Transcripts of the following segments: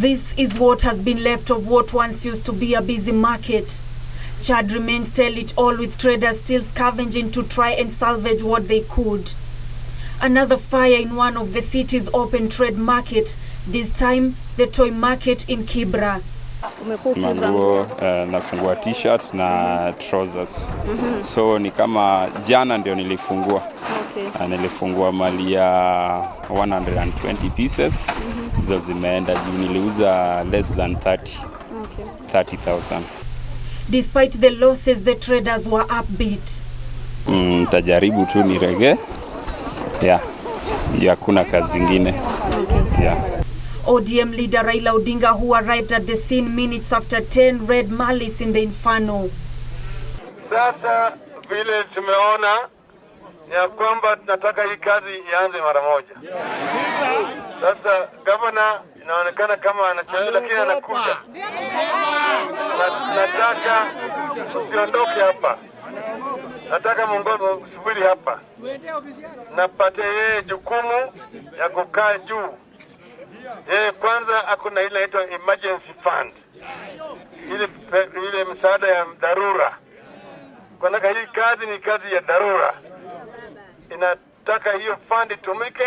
This is what has been left of what once used to be a busy market. Chad remains tell it all, with traders still scavenging to try and salvage what they could. Another fire in one of the city's open trade market, this time the Toi Market in Kibra. Manguo nafungua t-shirt na trousers. So ni kama jana ndio nilifungua. Nilifungua mali ya 120 pieces. Hizo zimeenda juu, niliuza less than 30,000. Despite the losses, the traders were upbeat. Tajaribu tu nirege. Ndio hakuna kazi zingine. ODM leader Raila Odinga, who arrived at the scene minutes after 10, read malice in the inferno. Sasa vile tumeona ya kwamba tunataka hii kazi ianze mara moja. Sasa governor inaonekana kama anachelewa, lakini anakuja. Nataka usiondoke hapa. Nataka mungomo subiri hapa. Napate yeye jukumu ya kukaa juu. Yeye kwanza hakuna ile inaitwa emergency fund. Ile msaada ya dharura. Kwa naka hii kazi ni kazi ya dharura. Inataka hiyo fund itumike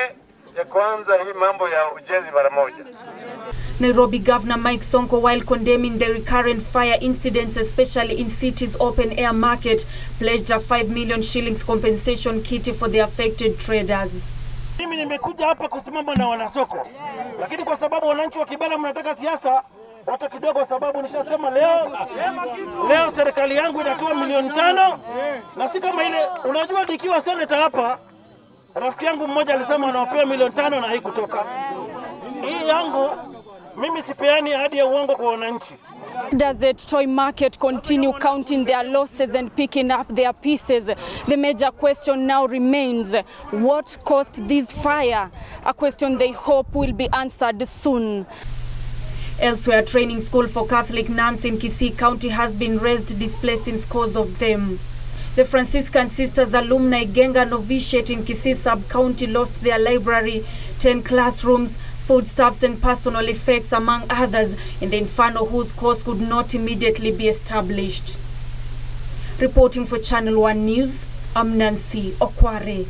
ya kwanza hii mambo ya ujenzi mara moja. Nairobi Governor Mike Sonko, while condemning the recurrent fire incidents, especially in city's open-air market, pledged a 5 million shillings compensation kit for the affected traders. Mimi nimekuja hapa kusimama na wanasoko, lakini kwa sababu wananchi wa Kibera mnataka siasa, hata kidogo, sababu nishasema leo serikali yangu inatoa 5 milioni, na si kama ile, unajua nikiwa senator hapa, rafiki yangu mmoja alisema anawapewa 5 milioni na haikutoka. Hii yangu mimi sipeani hadi ya uongo kwa wananchi. Does the Toi Market continue counting their losses and picking up their pieces? The major question now remains, what caused this fire? A question they hope will be answered soon. Elsewhere, training school for Catholic nuns in Kisii County has been razed, displacing scores of them. The Franciscan Sisters Alumni Genga Novitiate in Kisii Sub-County lost their library, 10 classrooms, foodstuffs and personal effects, among others, in the inferno whose cause could not immediately be established. Reporting for Channel 1 News, I'm Nancy Okware.